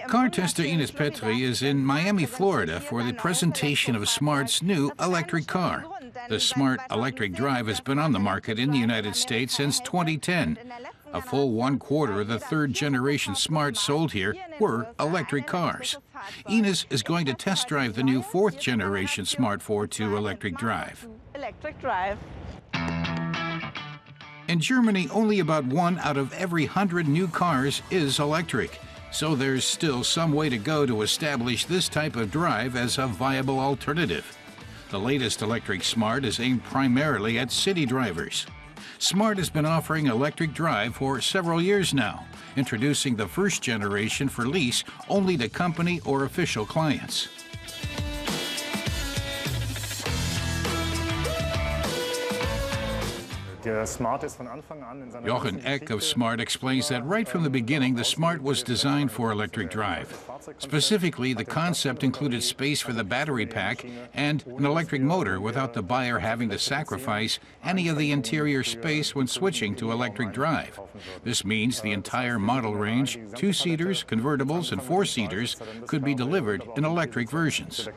Car tester Ines Petri is in Miami, Florida for the presentation of Smart's new electric car. The Smart Electric Drive has been on the market in the United States since 2010. A full 1/4 of the third-generation Smart sold here were electric cars. Ines is going to test drive the new fourth-generation Smart 4.2 electric drive. In Germany, only about 1 out of every 100 new cars is electric. So there's still some way to go to establish this type of drive as a viable alternative. The latest electric Smart is aimed primarily at city drivers. Smart has been offering electric drive for several years now, introducing the first generation for lease only to company or official clients. Jochen Eck of Smart explains that right from the beginning, the Smart was designed for electric drive. Specifically, the concept included space for the battery pack and an electric motor without the buyer having to sacrifice any of the interior space when switching to electric drive. This means the entire model range, 2-seaters, convertibles, and 4-seaters, could be delivered in electric versions.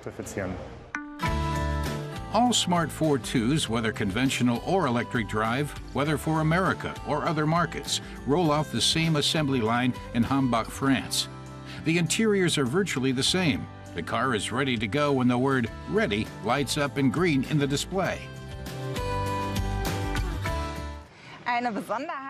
All Smart 4.2s, whether conventional or electric drive, whether for America or other markets, roll off the same assembly line in Hambach, France. The interiors are virtually the same. The car is ready to go when the word "ready" lights up in green in the display.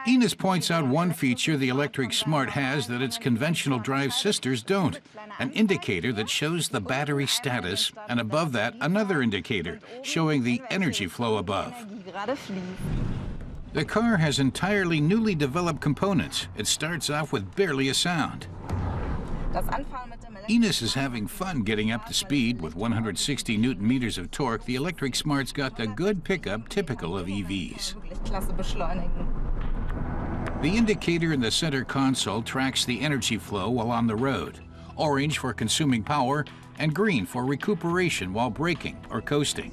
Ines points out one feature the electric Smart has that its conventional drive sisters don't: an indicator that shows the battery status, and above that another indicator showing the energy flow above. The car has entirely newly developed components. It starts off with barely a sound. Ines is having fun getting up to speed. With 160 Newton-meters of torque, the electric Smart's got the good pickup typical of EVs. The indicator in the center console tracks the energy flow while on the road: orange for consuming power and green for recuperation while braking or coasting.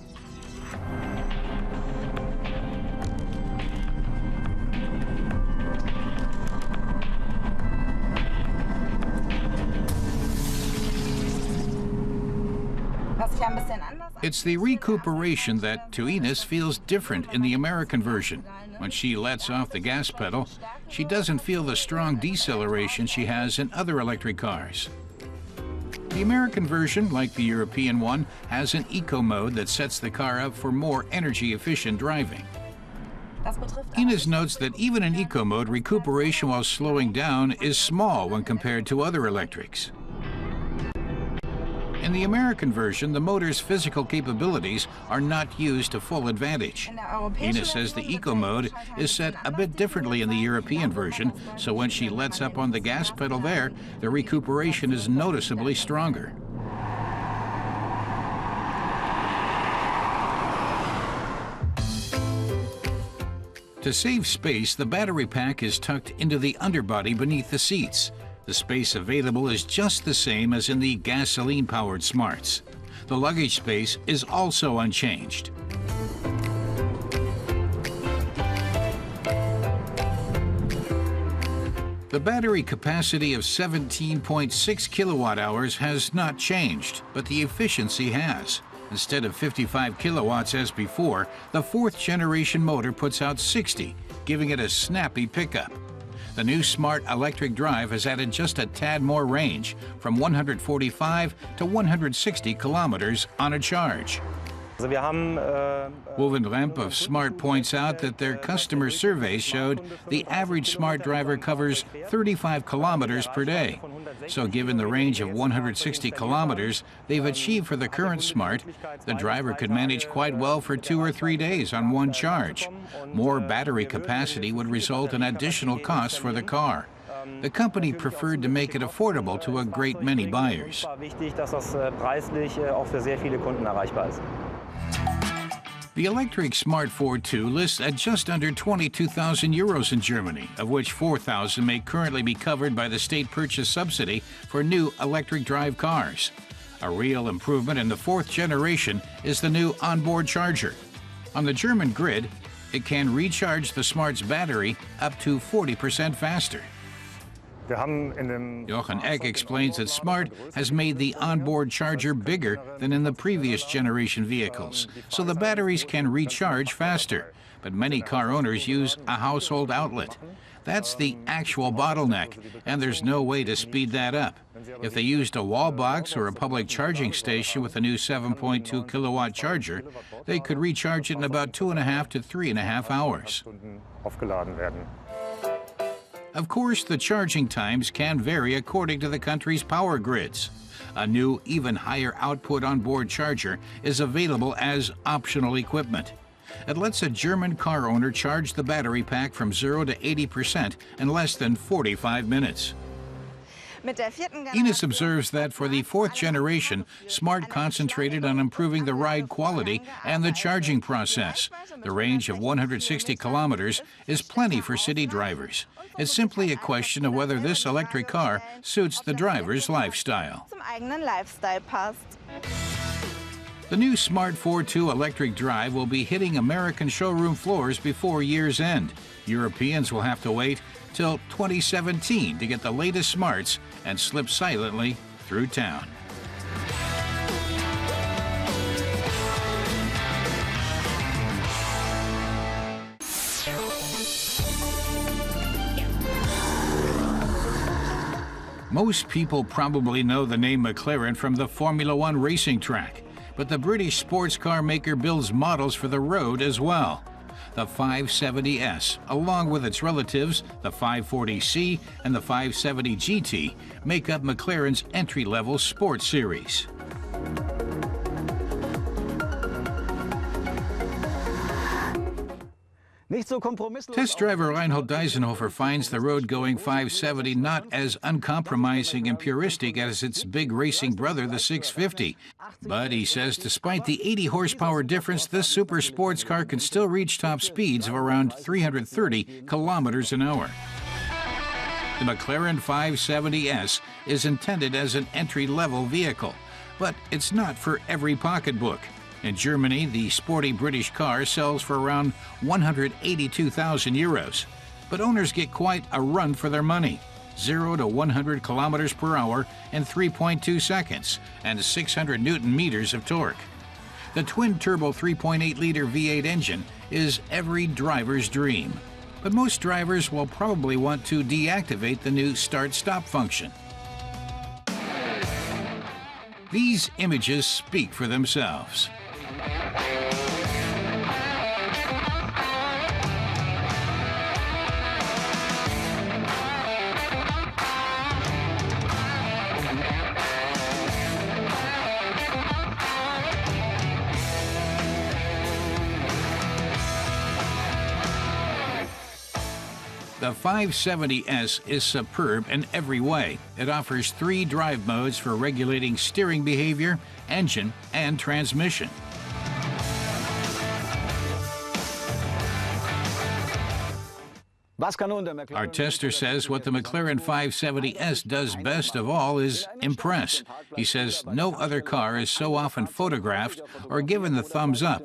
It's the recuperation that, to Ines, feels different in the American version. When she lets off the gas pedal, she doesn't feel the strong deceleration she has in other electric cars. The American version, like the European one, has an eco mode that sets the car up for more energy-efficient driving. Ines notes that even in eco mode, recuperation while slowing down is small when compared to other electrics. In the American version, the motor's physical capabilities are not used to full advantage. Ines says the eco mode is set a bit differently in the European version, so when she lets up on the gas pedal there, the recuperation is noticeably stronger. To save space, the battery pack is tucked into the underbody beneath the seats. The space available is just the same as in the gasoline-powered Smarts. The luggage space is also unchanged. The battery capacity of 17.6 kilowatt-hours has not changed, but the efficiency has. Instead of 55 kilowatts as before, the fourth-generation motor puts out 60, giving it a snappy pickup. The new Smart Electric Drive has added just a tad more range, from 145 to 160 kilometers on a charge. Wolven Remp of Smart points out that their customer survey showed the average Smart driver covers 35 kilometers per day. So given the range of 160 kilometers they've achieved for the current Smart, the driver could manage quite well for 2 or 3 days on one charge. More battery capacity would result in additional costs for the car. The company preferred to make it affordable to a great many buyers. The electric Smart 4.2 lists at just under 22,000 euros in Germany, of which 4,000 may currently be covered by the state purchase subsidy for new electric drive cars. A real improvement in the fourth generation is the new onboard charger. On the German grid, It can recharge the Smart's battery up to 40% faster. Jochen Eck explains that Smart has made the onboard charger bigger than in the previous generation vehicles, so the batteries can recharge faster. But many car owners use a household outlet. That's the actual bottleneck, and there's no way to speed that up. If they used a wall box or a public charging station with a new 7.2 kilowatt charger, they could recharge it in about 2.5 to 3.5 hours. Of course, the charging times can vary according to the country's power grids. A new, even higher output onboard charger is available as optional equipment. It lets a German car owner charge the battery pack from 0 to 80% in less than 45 minutes. Ines observes that for the fourth generation, Smart concentrated on improving the ride quality and the charging process. The range of 160 kilometers is plenty for city drivers. It's simply a question of whether this electric car suits the driver's lifestyle. The new Smart 4.2 electric drive will be hitting American showroom floors before year's end. Europeans will have to wait till 2017 to get the latest Smarts and slip silently through town. Most people probably know the name McLaren from the Formula One racing track, but the British sports car maker builds models for the road as well. The 570S, along with its relatives, the 540C and the 570 GT, make up McLaren's entry-level sports series. Test driver Reinhold Deisenhofer finds the road-going 570 not as uncompromising and puristic as its big racing brother, the 650. But he says despite the 80 horsepower difference, this super sports car can still reach top speeds of around 330 kilometers an hour. The McLaren 570S is intended as an entry-level vehicle, but it's not for every pocketbook. In Germany, the sporty British car sells for around 182,000 euros. But owners get quite a run for their money. 0 to 100 kilometers per hour in 3.2 seconds and 600 Newton meters of torque. The twin-turbo 3.8-liter V8 engine is every driver's dream. But most drivers will probably want to deactivate the new start-stop function. These images speak for themselves. The 570S is superb in every way. It offers 3 drive modes for regulating steering behavior, engine, and transmission. Our tester says what the McLaren 570S does best of all is impress. He says no other car is so often photographed or given the thumbs up.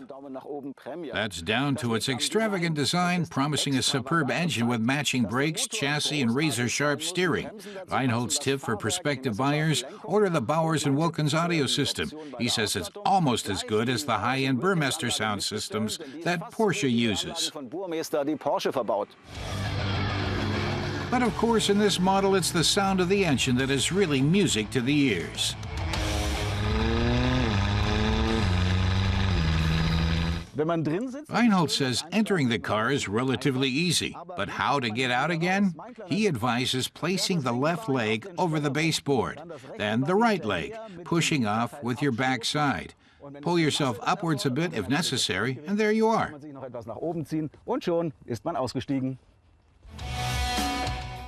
That's down to its extravagant design, promising a superb engine with matching brakes, chassis, and razor-sharp steering. Reinhold's tip for prospective buyers: order the Bowers & Wilkins audio system. He says it's almost as good as the high-end Burmester sound systems that Porsche uses. But of course, in this model, it's the sound of the engine that is really music to the ears. Reinhold says entering the car is relatively easy, but how to get out again? He advises placing the left leg over the baseboard, then the right leg, pushing off with your back side. Pull yourself upwards a bit if necessary, and there you are.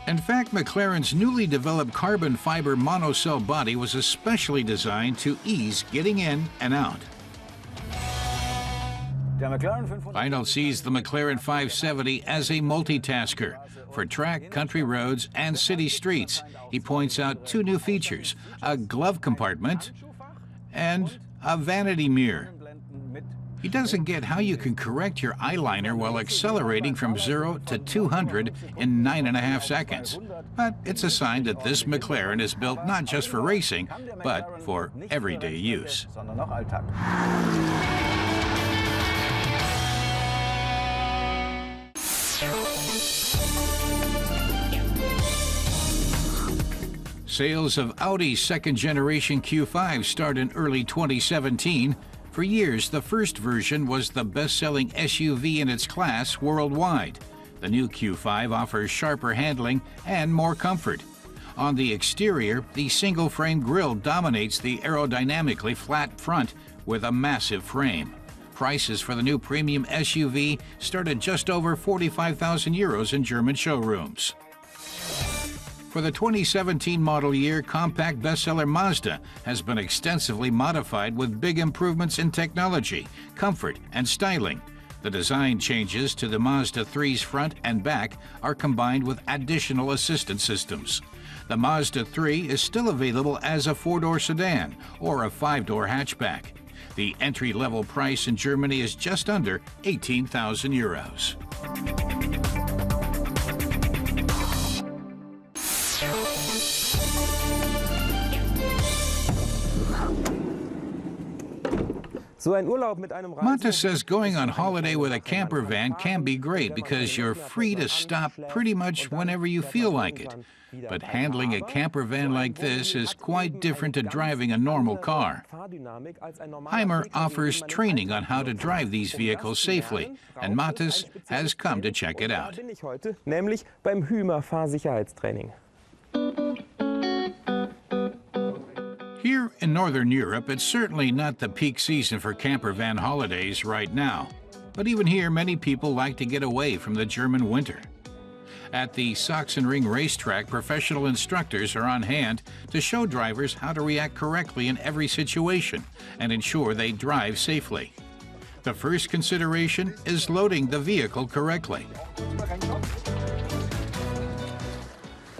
In fact, McLaren's newly developed carbon fiber monocell body was especially designed to ease getting in and out. Reinhold sees the McLaren 570 as a multitasker. For track, country roads, and city streets, he points out 2 new features: a glove compartment and a vanity mirror. He doesn't get how you can correct your eyeliner while accelerating from 0 to 200 in 9.5 seconds. But it's a sign that this McLaren is built not just for racing, but for everyday use. Sales of Audi's second-generation Q5 start in early 2017. For years, the first version was the best-selling SUV in its class worldwide. The new Q5 offers sharper handling and more comfort. On the exterior, the single-frame grille dominates the aerodynamically flat front with a massive frame. Prices for the new premium SUV start at just over 45,000 euros in German showrooms. For the 2017 model year, compact bestseller Mazda has been extensively modified with big improvements in technology, comfort, and styling. The design changes to the Mazda 3's front and back are combined with additional assistance systems. The Mazda 3 is still available as a 4-door sedan or a 5-door hatchback. The entry-level price in Germany is just under 18,000 euros. Montes says going on holiday with a camper van can be great because you're free to stop pretty much whenever you feel like it. But handling a camper van like this is quite different to driving a normal car. Eimer offers training on how to drive these vehicles safely, and Montes has come to check it out. Here in Northern Europe, it's certainly not the peak season for camper van holidays right now. But even here, many people like to get away from the German winter. At the Sachsenring racetrack, professional instructors are on hand to show drivers how to react correctly in every situation and ensure they drive safely. The first consideration is loading the vehicle correctly.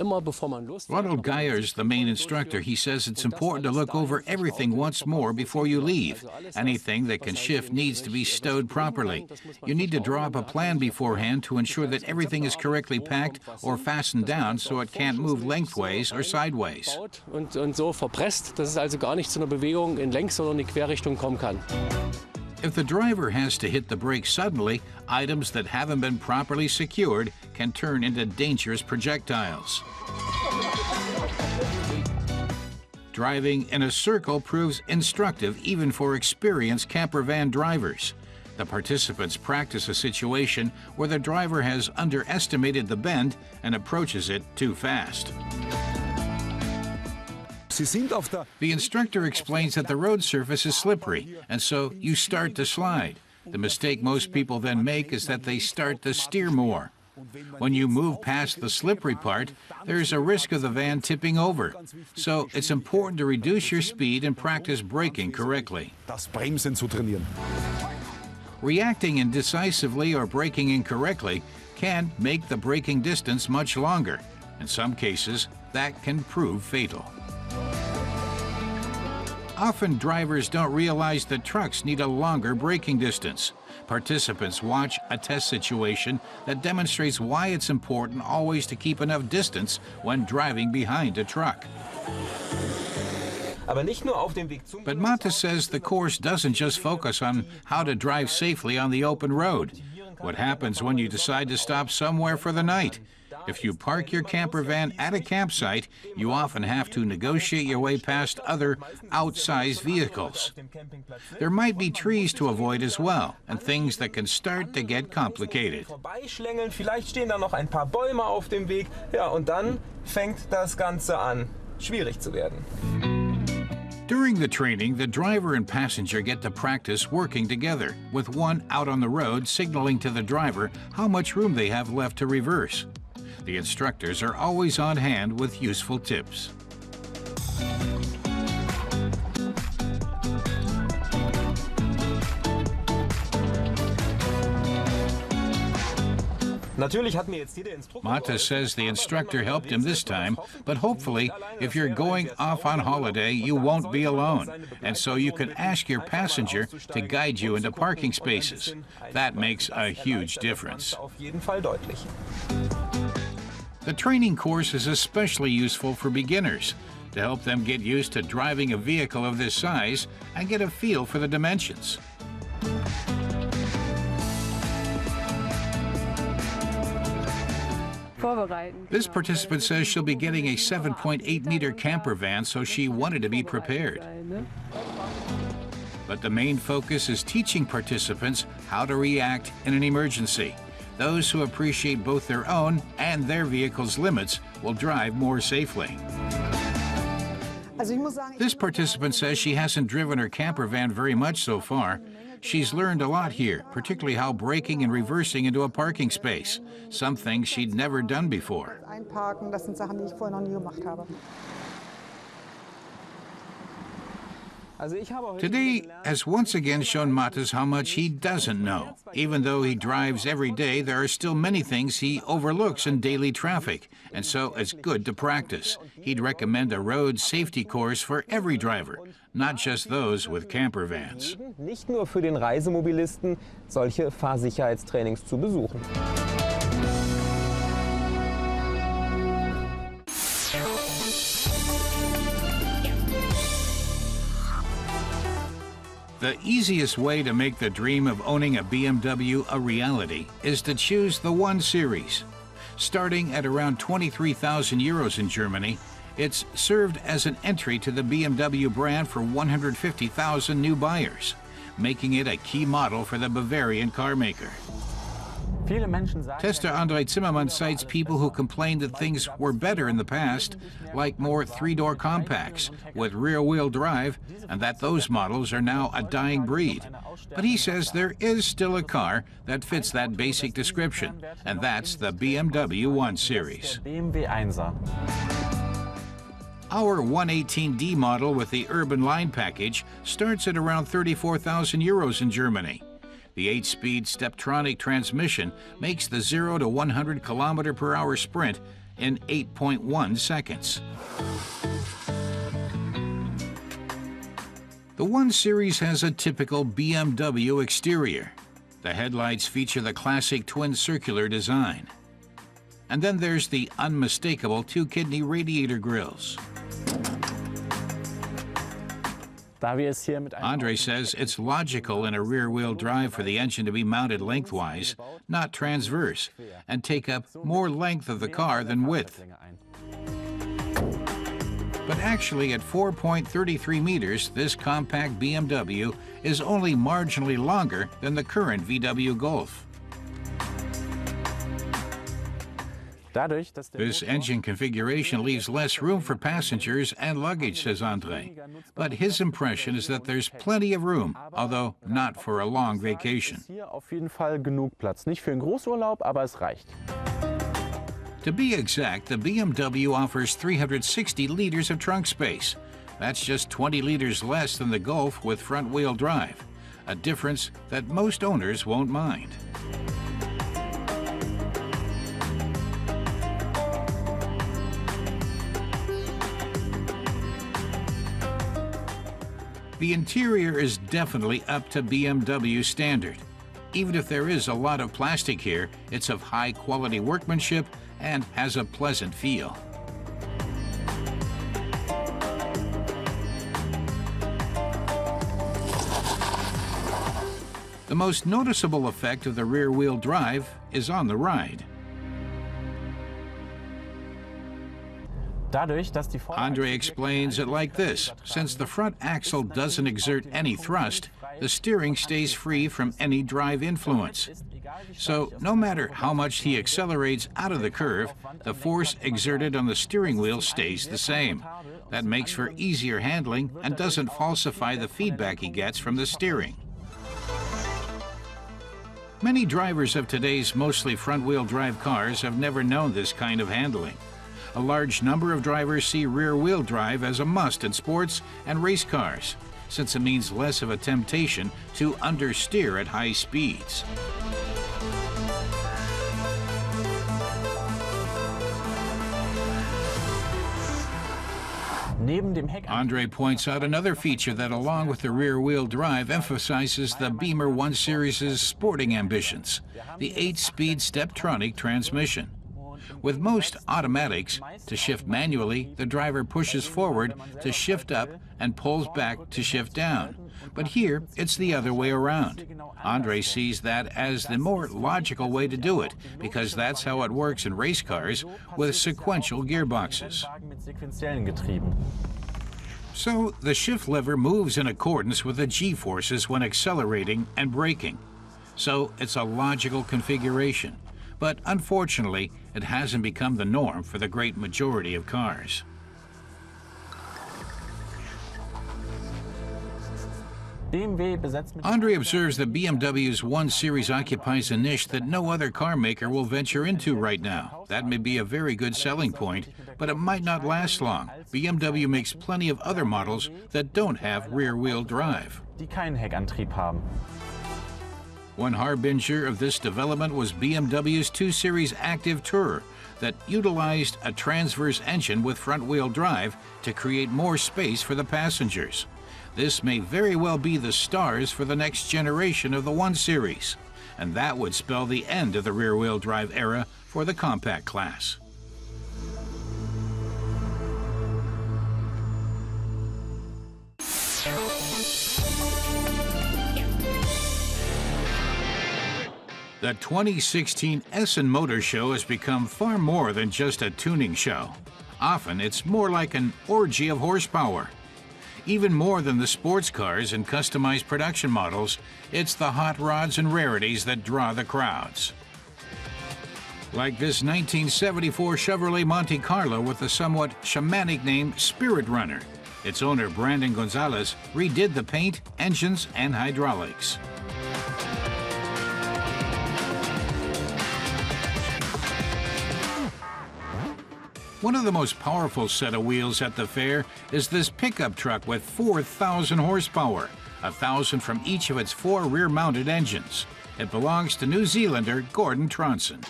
Ronald Geyer's the main instructor. He says it's important to look over everything once more before you leave. Anything that can shift needs to be stowed properly. You need to draw up a plan beforehand to ensure that everything is correctly packed or fastened down so it can't move lengthways or sideways. If the driver has to hit the brakes suddenly, items that haven't been properly secured can turn into dangerous projectiles. Driving in a circle proves instructive even for experienced camper van drivers. The participants practice a situation where the driver has underestimated the bend and approaches it too fast. The instructor explains that the road surface is slippery, and so you start to slide. The mistake most people then make is that they start to steer more. When you move past the slippery part, there's a risk of the van tipping over. So it's important to reduce your speed and practice braking correctly. Reacting indecisively or braking incorrectly can make the braking distance much longer. In some cases, that can prove fatal. Often drivers don't realize that trucks need a longer braking distance. Participants watch a test situation that demonstrates why it's important always to keep enough distance when driving behind a truck. But Montes says the course doesn't just focus on how to drive safely on the open road. What happens when you decide to stop somewhere for the night? If you park your camper van at a campsite, you often have to negotiate your way past other outsized vehicles. There might be trees to avoid as well, and things that can start to get complicated. Vielleicht stehen da noch ein paar Bäume auf dem Weg. Ja, und dann fängt das Ganze an, schwierig zu werden. During the training, the driver and passenger get to practice working together, with one out on the road signaling to the driver how much room they have left to reverse. The instructors are always on hand with useful tips. Mata says the instructor helped him this time, but hopefully, if you're going off on holiday, you won't be alone, and so you can ask your passenger to guide you into parking spaces. That makes a huge difference. The training course is especially useful for beginners to help them get used to driving a vehicle of this size and get a feel for the dimensions. This participant says she'll be getting a 7.8-meter camper van, so she wanted to be prepared. But the main focus is teaching participants how to react in an emergency. Those who appreciate both their own and their vehicle's limits will drive more safely. This participant says she hasn't driven her camper van very much so far. She's learned a lot here, particularly how braking and reversing into a parking space, some things she'd never done before. Today has once again shown Matas how much he doesn't know. Even though he drives every day, there are still many things he overlooks in daily traffic, and so it's good to practice. He'd recommend a road safety course for every driver, not just those with camper vans. Nicht nur für den Reisemobilisten solche Fahrsicherheitstrainings zu besuchen. The easiest way to make the dream of owning a BMW a reality is to choose the 1 Series. Starting at around 23,000 euros in Germany, it's served as an entry to the BMW brand for 150,000 new buyers, making it a key model for the Bavarian car maker. Tester Andre Zimmermann cites people who complained that things were better in the past, like more 3-door compacts with rear-wheel drive, and that those models are now a dying breed. But he says there is still a car that fits that basic description, and that's the BMW 1 Series. Our 118D model with the Urban Line package starts at around 34,000 euros in Germany. The 8-speed Steptronic transmission makes the 0 to 100 km/h sprint in 8.1 seconds. The 1 Series has a typical BMW exterior. The headlights feature the classic twin circular design. And then there's the unmistakable 2-kidney radiator grills. Andre says it's logical in a rear-wheel drive for the engine to be mounted lengthwise, not transverse, and take up more length of the car than width. But actually, at 4.33 meters, this compact BMW is only marginally longer than the current VW Golf. This engine configuration leaves less room for passengers and luggage, says Andre. But his impression is that there's plenty of room, although not for a long vacation. To be exact, the BMW offers 360 liters of trunk space. That's just 20 liters less than the Golf with front-wheel drive, a difference that most owners won't mind. The interior is definitely up to BMW standard. Even if there is a lot of plastic here, it's of high-quality workmanship and has a pleasant feel. The most noticeable effect of the rear-wheel drive is on the ride. Andre explains it like this. Since the front axle doesn't exert any thrust, the steering stays free from any drive influence. So no matter how much he accelerates out of the curve, the force exerted on the steering wheel stays the same. That makes for easier handling and doesn't falsify the feedback he gets from the steering. Many drivers of today's mostly front-wheel drive cars have never known this kind of handling. A large number of drivers see rear-wheel drive as a must in sports and race cars, since it means less of a temptation to understeer at high speeds. Andre points out another feature that, along with the rear-wheel drive, emphasizes the Beamer 1 Series' sporting ambitions: the 8-speed Steptronic transmission. With most automatics, to shift manually, the driver pushes forward to shift up and pulls back to shift down. But here, it's the other way around. Andre sees that as the more logical way to do it, because that's how it works in race cars with sequential gearboxes. So the shift lever moves in accordance with the G-forces when accelerating and braking. So it's a logical configuration. But unfortunately, it hasn't become the norm for the great majority of cars. Andre observes that BMW's 1 Series occupies a niche that no other car maker will venture into right now. That may be a very good selling point, but it might not last long. BMW makes plenty of other models that don't have rear-wheel drive. One harbinger of this development was BMW's 2 Series Active Tourer that utilized a transverse engine with front-wheel drive to create more space for the passengers. This may very well be the stars for the next generation of the 1 Series, and that would spell the end of the rear-wheel drive era for the compact class. The 2016 Essen Motor Show has become far more than just a tuning show. Often it's more like an orgy of horsepower. Even more than the sports cars and customized production models, it's the hot rods and rarities that draw the crowds. Like this 1974 Chevrolet Monte Carlo with the somewhat shamanic name Spirit Runner. Its owner, Brandon Gonzalez, redid the paint, engines, and hydraulics. One of the most powerful set of wheels at the fair is this pickup truck with 4,000 horsepower, 1,000 from each of its 4 rear-mounted engines. It belongs to New Zealander Gordon Tronson.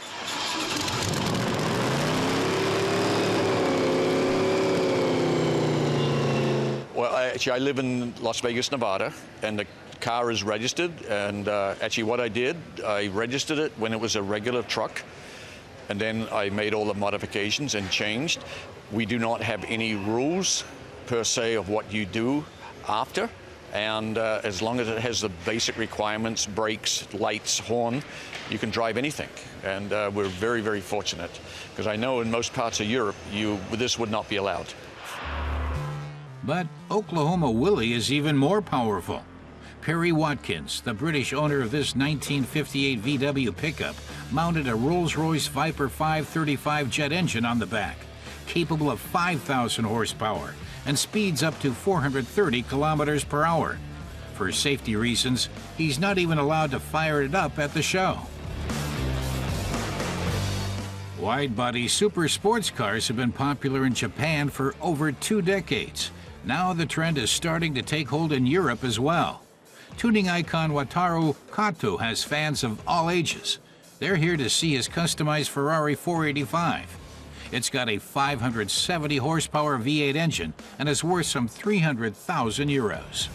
Well, actually, I live in Las Vegas, Nevada, and the car is registered. And actually, what I did, I registered it when it was a regular truck. And then I made all the modifications and changed. We do not have any rules per se of what you do after. And as long as it has the basic requirements, brakes, lights, horn, you can drive anything. And we're very, very fortunate, because I know in most parts of Europe, this would not be allowed. But Oklahoma Willie is even more powerful. Perry Watkins, the British owner of this 1958 VW pickup, mounted a Rolls-Royce Viper 535 jet engine on the back, capable of 5,000 horsepower and speeds up to 430 kilometers per hour. For safety reasons, he's not even allowed to fire it up at the show. Wide-body super sports cars have been popular in Japan for over 2 decades. Now the trend is starting to take hold in Europe as well. Tuning icon Wataru Kato has fans of all ages. They're here to see his customized Ferrari 485. It's got a 570 horsepower V8 engine and is worth some 300,000 euros.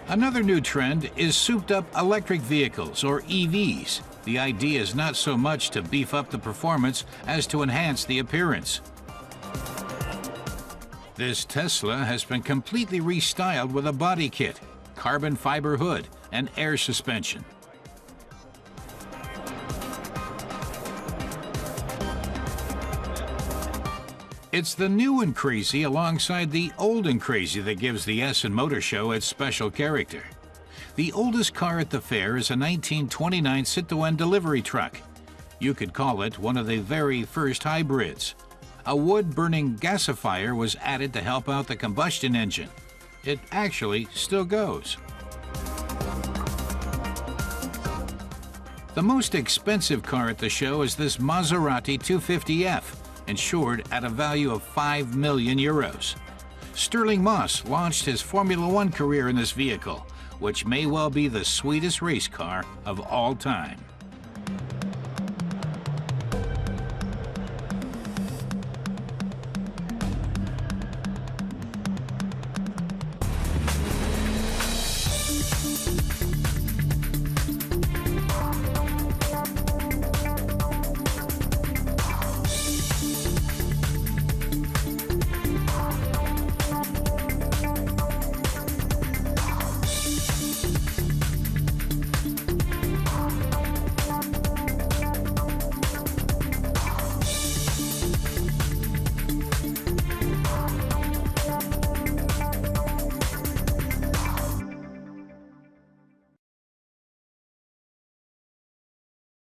Another new trend is souped-up electric vehicles, or EVs. The idea is not so much to beef up the performance as to enhance the appearance. This Tesla has been completely restyled with a body kit, carbon fiber hood, and air suspension. It's the new and crazy alongside the old and crazy that gives the Essen Motor Show its special character. The oldest car at the fair is a 1929 Citroën delivery truck. You could call it one of the very first hybrids. A wood-burning gasifier was added to help out the combustion engine. It actually still goes. The most expensive car at the show is this Maserati 250F, insured at a value of 5 million euros. Sterling Moss launched his Formula One career in this vehicle, which may well be the sweetest race car of all time.